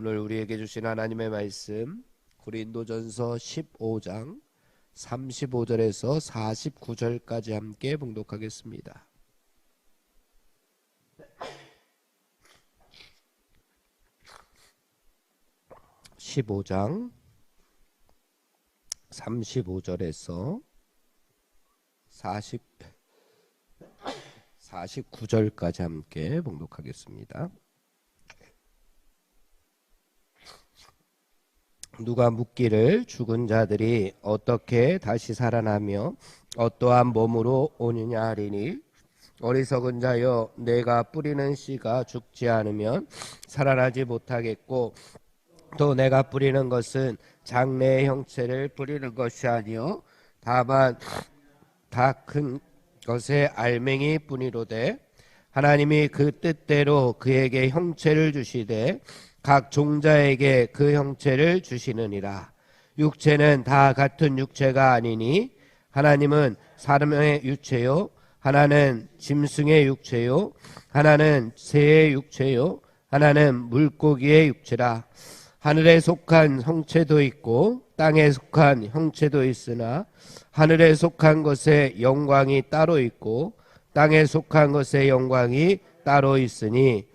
오늘 우리에게 주신 하나님의 말씀 고린도전서 15장 35절에서 49절까지 함께 봉독하겠습니다. 15장 35절에서 49절까지 함께 봉독하겠습니다. 누가 묻기를 죽은 자들이 어떻게 다시 살아나며 어떠한 몸으로 오느냐 하리니, 어리석은 자여, 내가 뿌리는 씨가 죽지 않으면 살아나지 못하겠고, 또 내가 뿌리는 것은 장래의 형체를 뿌리는 것이 아니요 다만 다 큰 것의 알맹이 뿐이로되, 하나님이 그 뜻대로 그에게 형체를 주시되 각 종자에게 그 형체를 주시느니라. 육체는 다 같은 육체가 아니니, 하나님은 사람의 육체요, 하나는 짐승의 육체요, 하나는 새의 육체요, 하나는 물고기의 육체라. 하늘에 속한 형체도 있고 땅에 속한 형체도 있으나, 하늘에 속한 것의 영광이 따로 있고 땅에 속한 것의 영광이 따로 있으니,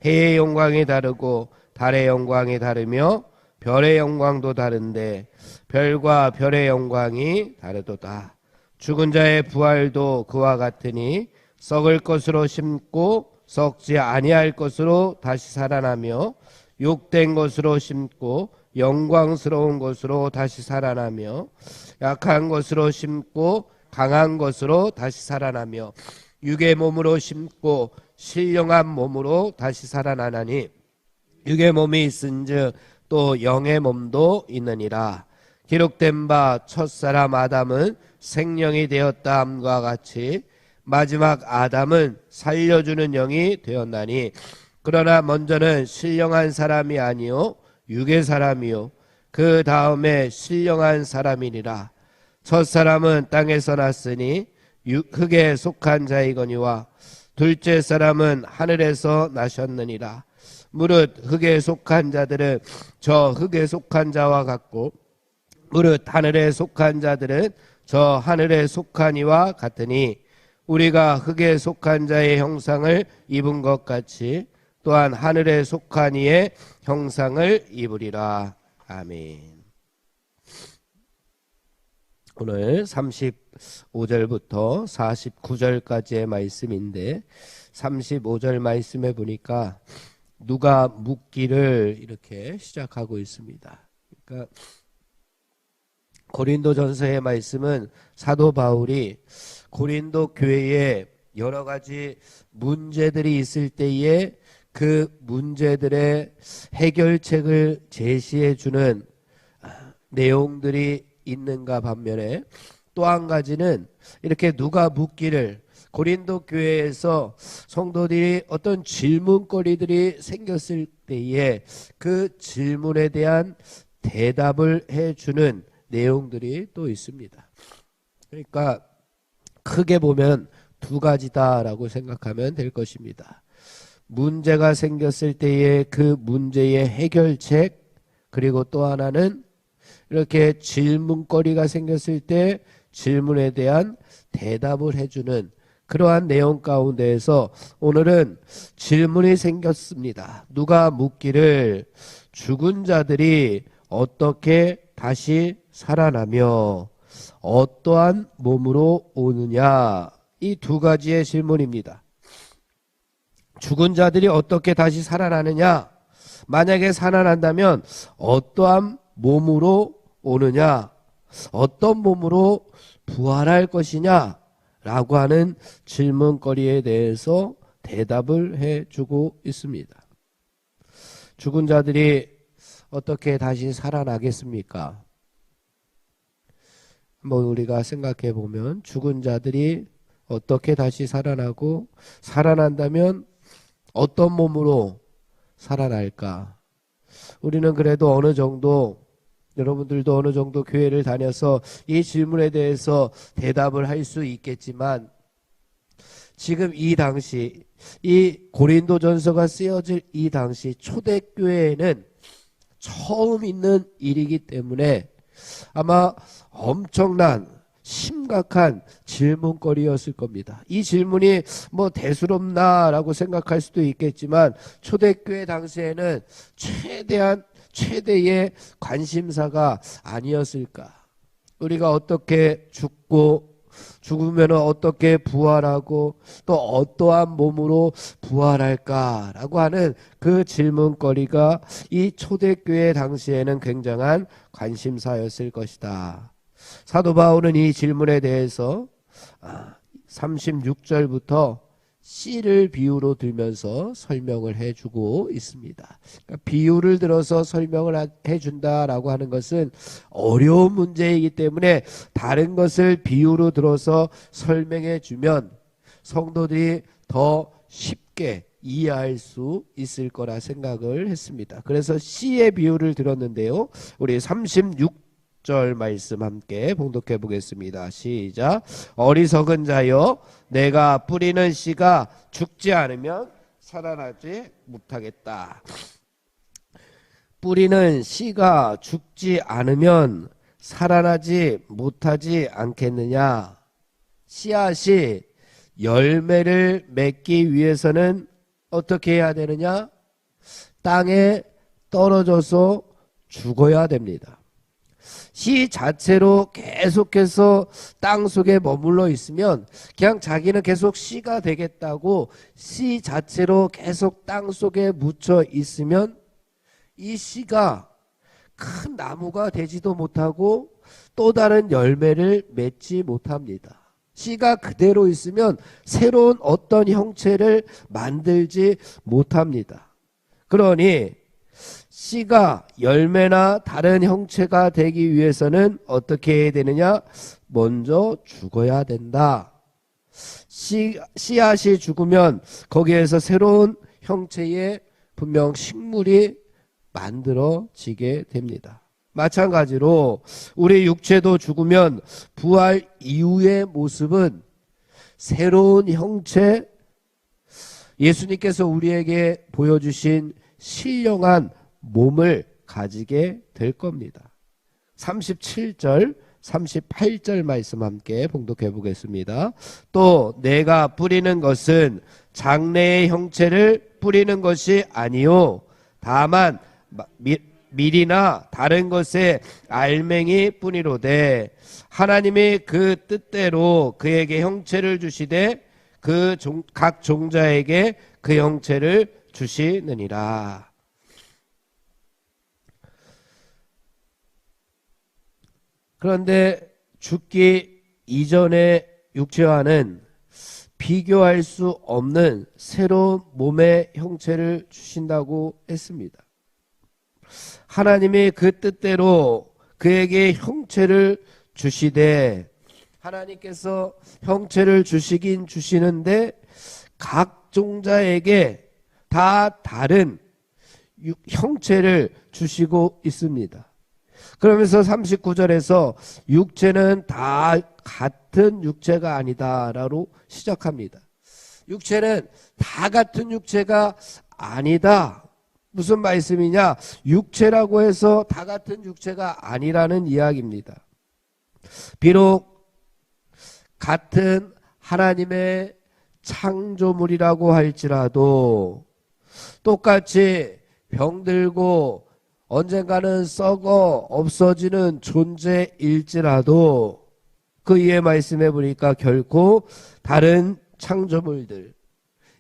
해의 영광이 다르고 달의 영광이 다르며 별의 영광도 다른데 별과 별의 영광이 다르도다. 죽은 자의 부활도 그와 같으니, 썩을 것으로 심고 썩지 아니할 것으로 다시 살아나며, 욕된 것으로 심고 영광스러운 것으로 다시 살아나며, 약한 것으로 심고 강한 것으로 다시 살아나며, 육의 몸으로 심고 신령한 몸으로 다시 살아나나니, 육의 몸이 있은즉 또 영의 몸도 있느니라. 기록된 바 첫사람 아담은 생명이 되었다 함과 같이 마지막 아담은 살려주는 영이 되었나니, 그러나 먼저는 신령한 사람이 아니요 육의 사람이요 그 다음에 신령한 사람이니라. 첫사람은 땅에서 났으니 흙에 속한 자이거니와, 둘째 사람은 하늘에서 나셨느니라. 무릇 흙에 속한 자들은 저 흙에 속한 자와 같고, 무릇 하늘에 속한 자들은 저 하늘에 속한 이와 같으니, 우리가 흙에 속한 자의 형상을 입은 것 같이 또한 하늘에 속한 이의 형상을 입으리라. 아멘. 오늘 35절부터 49절까지의 말씀인데, 35절 말씀에 보니까 누가 묻기를 이렇게 시작하고 있습니다. 그러니까 고린도전서의 말씀은 사도 바울이 고린도 교회에 여러 가지 문제들이 있을 때에 그 문제들의 해결책을 제시해 주는 내용들이 있는가 반면에, 또 한 가지는 이렇게 누가 묻기를, 고린도 교회에서 성도들이 어떤 질문거리들이 생겼을 때에 그 질문에 대한 대답을 해주는 내용들이 또 있습니다. 그러니까 크게 보면 두 가지다라고 생각하면 될 것입니다. 문제가 생겼을 때의 그 문제의 해결책, 그리고 또 하나는 이렇게 질문거리가 생겼을 때 질문에 대한 대답을 해주는 그러한 내용 가운데에서 오늘은 질문이 생겼습니다. 누가 묻기를 죽은 자들이 어떻게 다시 살아나며 어떠한 몸으로 오느냐, 이 두 가지의 질문입니다. 죽은 자들이 어떻게 다시 살아나느냐, 만약에 살아난다면 어떠한 몸으로 오느냐, 어떤 몸으로 부활할 것이냐 라고 하는 질문거리에 대해서 대답을 해주고 있습니다. 죽은 자들이 어떻게 다시 살아나겠습니까? 한번 우리가 생각해 보면, 죽은 자들이 어떻게 다시 살아나고, 살아난다면 어떤 몸으로 살아날까? 우리는 그래도 어느 정도, 여러분들도 어느 정도 교회를 다녀서 이 질문에 대해서 대답을 할 수 있겠지만, 지금 이 당시 이 고린도전서가 쓰여질 이 당시 초대교회에는 처음 있는 일이기 때문에 아마 엄청난 심각한 질문거리였을 겁니다. 이 질문이 뭐 대수롭나라고 생각할 수도 있겠지만 초대교회 당시에는 최대의 관심사가 아니었을까. 우리가 어떻게 죽고 죽으면 어떻게 부활하고 또 어떠한 몸으로 부활할까라고 하는 그 질문거리가 이 초대교회 당시에는 굉장한 관심사였을 것이다. 사도 바울은 이 질문에 대해서 36절부터 씨를 비유로 들면서 설명을 해주고 있습니다. 그러니까 비유를 들어서 설명을 해준다라고 하는 것은 어려운 문제이기 때문에 다른 것을 비유로 들어서 설명해 주면 성도들이 더 쉽게 이해할 수 있을 거라 생각을 했습니다. 그래서 씨의 비유를 들었는데요. 우리 36절 말씀 함께 봉독해 보겠습니다. 시작. 어리석은 자여, 내가 뿌리는 씨가 죽지 않으면 살아나지 못하겠다. 뿌리는 씨가 죽지 않으면 살아나지 못하지 않겠느냐. 씨앗이 열매를 맺기 위해서는 어떻게 해야 되느냐? 땅에 떨어져서 죽어야 됩니다. 씨 자체로 계속해서 땅 속에 머물러 있으면 그냥 자기는 계속 씨가 되겠다고 씨 자체로 계속 땅 속에 묻혀 있으면 이 씨가 큰 나무가 되지도 못하고 또 다른 열매를 맺지 못합니다. 씨가 그대로 있으면 새로운 어떤 형체를 만들지 못합니다. 그러니 씨가 열매나 다른 형체가 되기 위해서는 어떻게 해야 되느냐? 먼저 죽어야 된다. 씨앗이 죽으면 거기에서 새로운 형체의 분명 식물이 만들어지게 됩니다. 마찬가지로 우리 육체도 죽으면 부활 이후의 모습은 새로운 형체, 예수님께서 우리에게 보여주신 신령한 몸을 가지게 될 겁니다. 37절 38절 말씀 함께 봉독해 보겠습니다. 또 내가 뿌리는 것은 장래의 형체를 뿌리는 것이 아니요 다만 밀이나 다른 것의 알맹이 뿐이로되 하나님이 그 뜻대로 그에게 형체를 주시되 각 종자에게 그 형체를 주시느니라. 그런데 죽기 이전의 육체와는 비교할 수 없는 새로운 몸의 형체를 주신다고 했습니다. 하나님이 그 뜻대로 그에게 형체를 주시되 하나님께서 형체를 주시긴 주시는데 각 종자에게 다 다른 형체를 주시고 있습니다. 그러면서 39절에서 육체는 다 같은 육체가 아니다라고 시작합니다. 육체는 다 같은 육체가 아니다. 무슨 말씀이냐? 육체라고 해서 다 같은 육체가 아니라는 이야기입니다. 비록 같은 하나님의 창조물이라고 할지라도 똑같이 병들고 언젠가는 썩어 없어지는 존재일지라도 그 위에 말씀해 보니까 결코 다른 창조물들,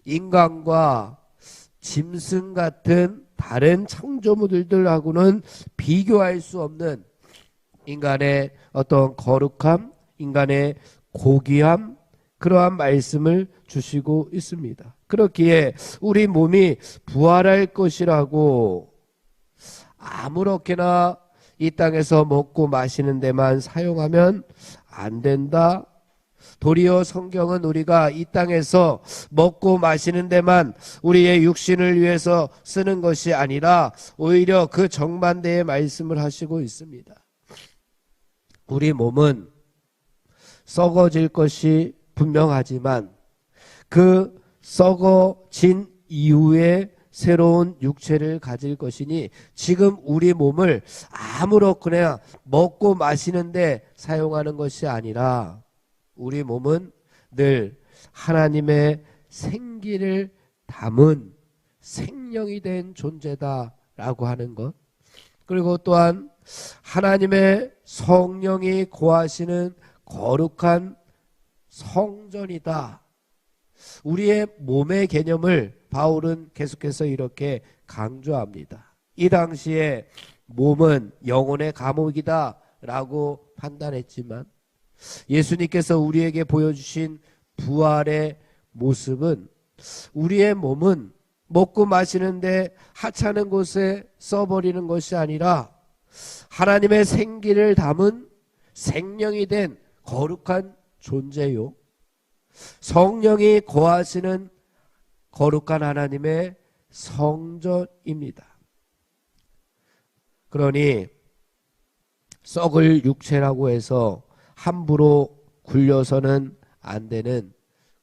인간과 짐승 같은 다른 창조물들하고는 비교할 수 없는 인간의 어떤 거룩함, 인간의 고귀함, 그러한 말씀을 주시고 있습니다. 그렇기에 우리 몸이 부활할 것이라고 아무렇게나 이 땅에서 먹고 마시는 데만 사용하면 안 된다. 도리어 성경은 우리가 이 땅에서 먹고 마시는 데만 우리의 육신을 위해서 쓰는 것이 아니라 오히려 그 정반대의 말씀을 하시고 있습니다. 우리 몸은 썩어질 것이 분명하지만 그 썩어진 이후에 새로운 육체를 가질 것이니 지금 우리 몸을 아무렇거나 먹고 마시는데 사용하는 것이 아니라 우리 몸은 늘 하나님의 생기를 담은 생명이 된 존재다라고 하는 것. 그리고 또한 하나님의 성령이 거하시는 거룩한 성전이다. 우리의 몸의 개념을 바울은 계속해서 이렇게 강조합니다. 이 당시에 몸은 영혼의 감옥이다 라고 판단했지만 예수님께서 우리에게 보여주신 부활의 모습은 우리의 몸은 먹고 마시는데 하찮은 곳에 써버리는 것이 아니라 하나님의 생기를 담은 생명이 된 거룩한 존재요, 성령이 거하시는 거룩한 하나님의 성전입니다. 그러니 썩을 육체라고 해서 함부로 굴려서는 안 되는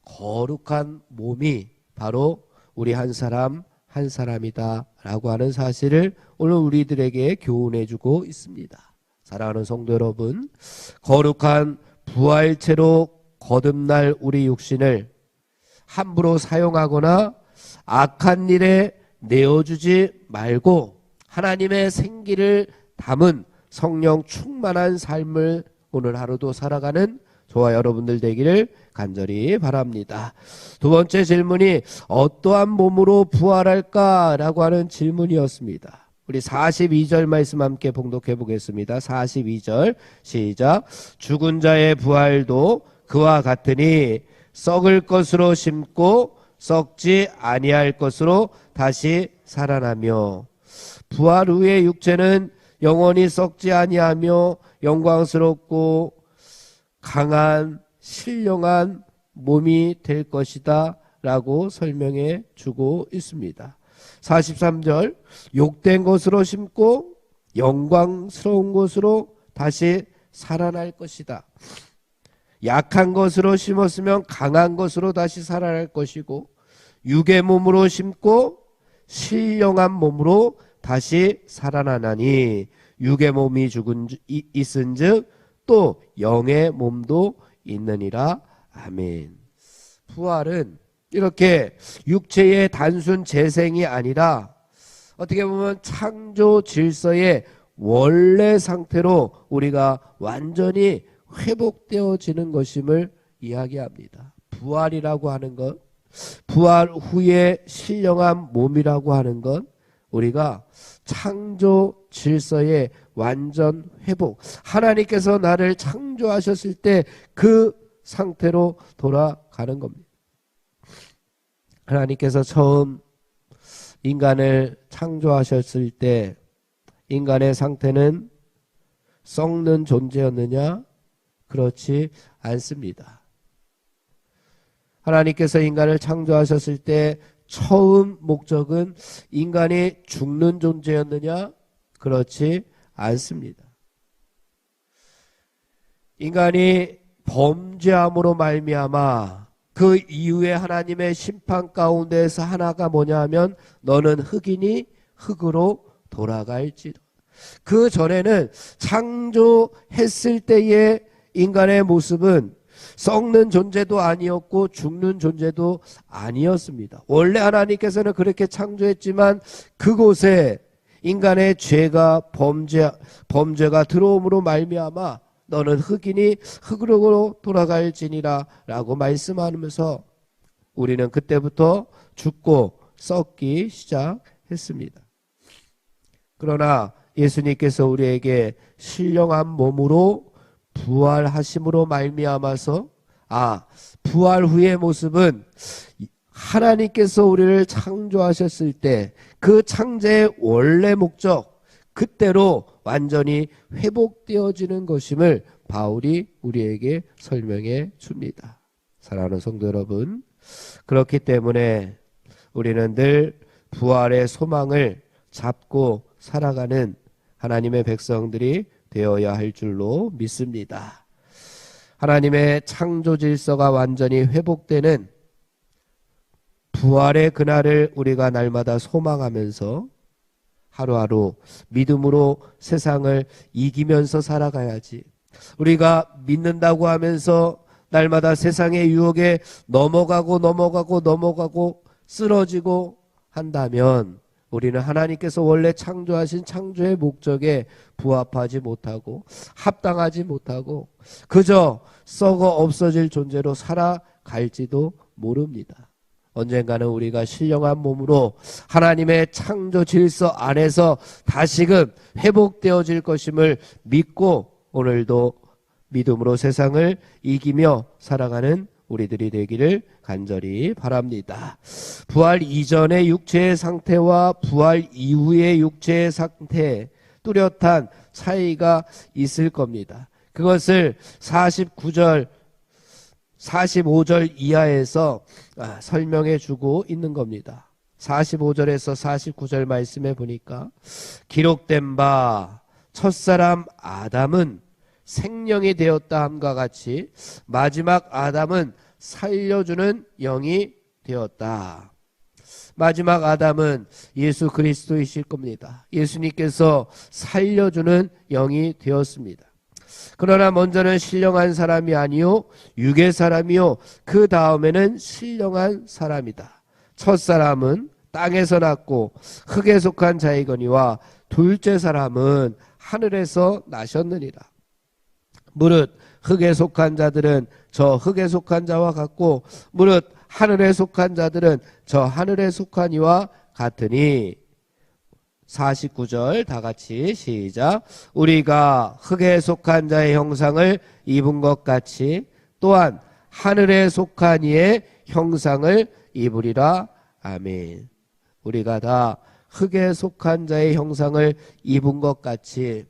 거룩한 몸이 바로 우리 한 사람 한 사람이다 라고 하는 사실을 오늘 우리들에게 교훈해 주고 있습니다. 사랑하는 성도 여러분, 거룩한 부활체로 거듭날 우리 육신을 함부로 사용하거나 악한 일에 내어주지 말고 하나님의 생기를 담은 성령 충만한 삶을 오늘 하루도 살아가는 저와 여러분들 되기를 간절히 바랍니다. 두 번째 질문이 어떠한 몸으로 부활할까라고 하는 질문이었습니다. 우리 42절 말씀 함께 봉독해 보겠습니다. 42절 시작. 죽은 자의 부활도 그와 같으니 썩을 것으로 심고 썩지 아니할 것으로 다시 살아나며, 부활 후의 육체는 영원히 썩지 아니하며 영광스럽고 강한 신령한 몸이 될 것이다 라고 설명해 주고 있습니다. 43절 욕된 것으로 심고 영광스러운 것으로 다시 살아날 것이다. 약한 것으로 심었으면 강한 것으로 다시 살아날 것이고, 육의 몸으로 심고 신령한 몸으로 다시 살아나나니 육의 몸이 있은즉 또 영의 몸도 있느니라. 아멘. 부활은 이렇게 육체의 단순 재생이 아니라 어떻게 보면 창조 질서의 원래 상태로 우리가 완전히 회복되어지는 것임을 이야기합니다. 부활이라고 하는 것, 부활 후에 신령한 몸이라고 하는 것, 우리가 창조 질서의 완전 회복, 하나님께서 나를 창조하셨을 때 그 상태로 돌아가는 겁니다. 하나님께서 처음 인간을 창조하셨을 때 인간의 상태는 썩는 존재였느냐? 그렇지 않습니다. 하나님께서 인간을 창조하셨을 때 처음 목적은 인간이 죽는 존재였느냐? 그렇지 않습니다. 인간이 범죄함으로 말미암아 그 이후에 하나님의 심판 가운데에서 하나가 뭐냐 하면 너는 흙이니 흙으로 돌아갈지도. 그 전에는 창조했을 때의 인간의 모습은 썩는 존재도 아니었고 죽는 존재도 아니었습니다. 원래 하나님께서는 그렇게 창조했지만 그곳에 인간의 죄가 범죄가 들어옴으로 말미암아 너는 흙이니 흙으로 돌아갈지니라 라고 말씀하면서 우리는 그때부터 죽고 썩기 시작했습니다. 그러나 예수님께서 우리에게 신령한 몸으로 부활하심으로 말미암아서 부활 후의 모습은 하나님께서 우리를 창조하셨을 때 그 창조의 원래 목적 그때로 완전히 회복되어지는 것임을 바울이 우리에게 설명해 줍니다. 사랑하는 성도 여러분, 그렇기 때문에 우리는 늘 부활의 소망을 잡고 살아가는 하나님의 백성들이 되어야 할 줄로 믿습니다. 하나님의 창조 질서가 완전히 회복되는 부활의 그날을 우리가 날마다 소망하면서 하루하루 믿음으로 세상을 이기면서 살아가야지. 우리가 믿는다고 하면서 날마다 세상의 유혹에 넘어가고 쓰러지고 한다면 우리는 하나님께서 원래 창조하신 창조의 목적에 부합하지 못하고 합당하지 못하고 그저 썩어 없어질 존재로 살아갈지도 모릅니다. 언젠가는 우리가 신령한 몸으로 하나님의 창조 질서 안에서 다시금 회복되어질 것임을 믿고 오늘도 믿음으로 세상을 이기며 살아가는 우리들이 되기를 간절히 바랍니다. 부활 이전의 육체의 상태와 부활 이후의 육체의 상태 뚜렷한 차이가 있을 겁니다. 그것을 49절 45절 이하에서 설명해 주고 있는 겁니다. 45절에서 49절 말씀에 보니까 기록된 바 첫사람 아담은 생령이 되었다 함과 같이 마지막 아담은 살려주는 영이 되었다. 마지막 아담은 예수 그리스도이실 겁니다. 예수님께서 살려주는 영이 되었습니다. 그러나 먼저는 신령한 사람이 아니요 육의 사람이요 그 다음에는 신령한 사람이다. 첫사람은 땅에서 났고 흙에 속한 자이거니와 둘째 사람은 하늘에서 나셨느니라. 무릇 흙에 속한 자들은 저 흙에 속한 자와 같고 무릇 하늘에 속한 자들은 저 하늘에 속한 이와 같으니 49절 다 같이 시작. 우리가 흙에 속한 자의 형상을 입은 것 같이 또한 하늘에 속한 이의 형상을 입으리라. 아멘. 우리가 다 흙에 속한 자의 형상을 입은 것 같이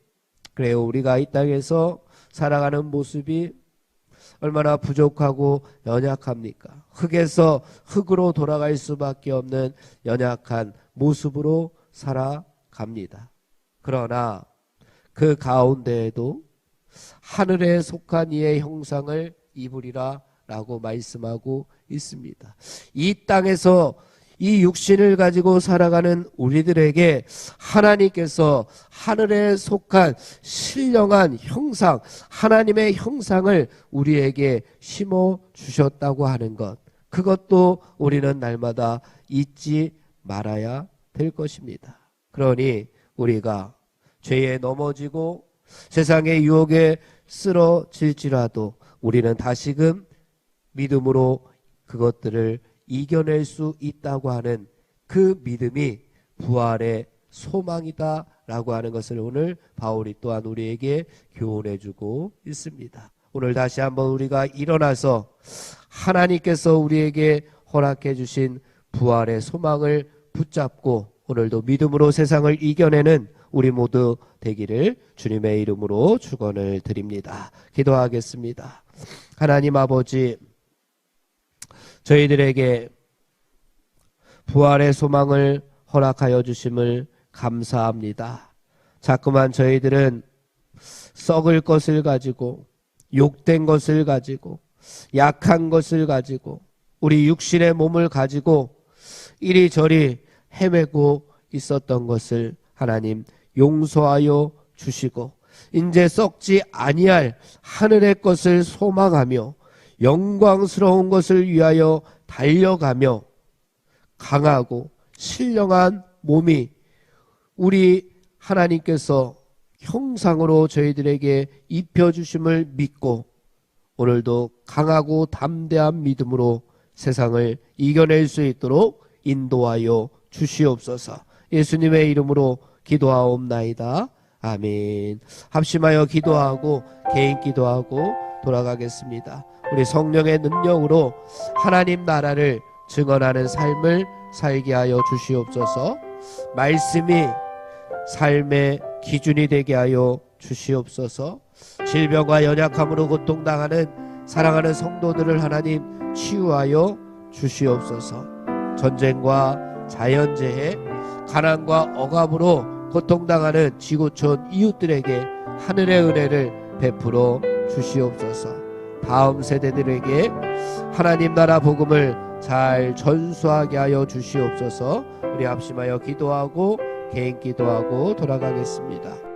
그래요. 우리가 이 땅에서 살아가는 모습이 얼마나 부족하고 연약합니까? 흙에서 흙으로 돌아갈 수밖에 없는 연약한 모습으로 살아갑니다. 그러나 그 가운데에도 하늘에 속한 이의 형상을 입으리라 라고 말씀하고 있습니다. 이 땅에서 이 육신을 가지고 살아가는 우리들에게 하나님께서 하늘에 속한 신령한 형상, 하나님의 형상을 우리에게 심어 주셨다고 하는 것, 그것도 우리는 날마다 잊지 말아야 될 것입니다. 그러니 우리가 죄에 넘어지고 세상의 유혹에 쓰러질지라도 우리는 다시금 믿음으로 그것들을 이겨낼 수 있다고 하는 그 믿음이 부활의 소망이다 라고 하는 것을 오늘 바울이 또한 우리에게 교훈해 주고 있습니다. 오늘 다시 한번 우리가 일어나서 하나님께서 우리에게 허락해 주신 부활의 소망을 붙잡고 오늘도 믿음으로 세상을 이겨내는 우리 모두 되기를 주님의 이름으로 축원을 드립니다. 기도하겠습니다. 하나님 아버지, 저희들에게 부활의 소망을 허락하여 주심을 감사합니다. 자꾸만 저희들은 썩을 것을 가지고 욕된 것을 가지고 약한 것을 가지고 우리 육신의 몸을 가지고 이리저리 헤매고 있었던 것을 하나님 용서하여 주시고 이제 썩지 아니할 하늘의 것을 소망하며 영광스러운 것을 위하여 달려가며 강하고 신령한 몸이 우리 하나님께서 형상으로 저희들에게 입혀주심을 믿고 오늘도 강하고 담대한 믿음으로 세상을 이겨낼 수 있도록 인도하여 주시옵소서. 예수님의 이름으로 기도하옵나이다. 아멘. 합심하여 기도하고 개인 기도하고 돌아가겠습니다. 우리 성령의 능력으로 하나님 나라를 증언하는 삶을 살게 하여 주시옵소서. 말씀이 삶의 기준이 되게 하여 주시옵소서. 질병과 연약함으로 고통당하는 사랑하는 성도들을 하나님 치유하여 주시옵소서. 전쟁과 자연재해, 가난과 억압으로 고통당하는 지구촌 이웃들에게 하늘의 은혜를 베풀어 주시옵소서. 다음 세대들에게 하나님 나라 복음을 잘 전수하게 하여 주시옵소서. 우리 합심하여 기도하고 개인 기도하고 돌아가겠습니다.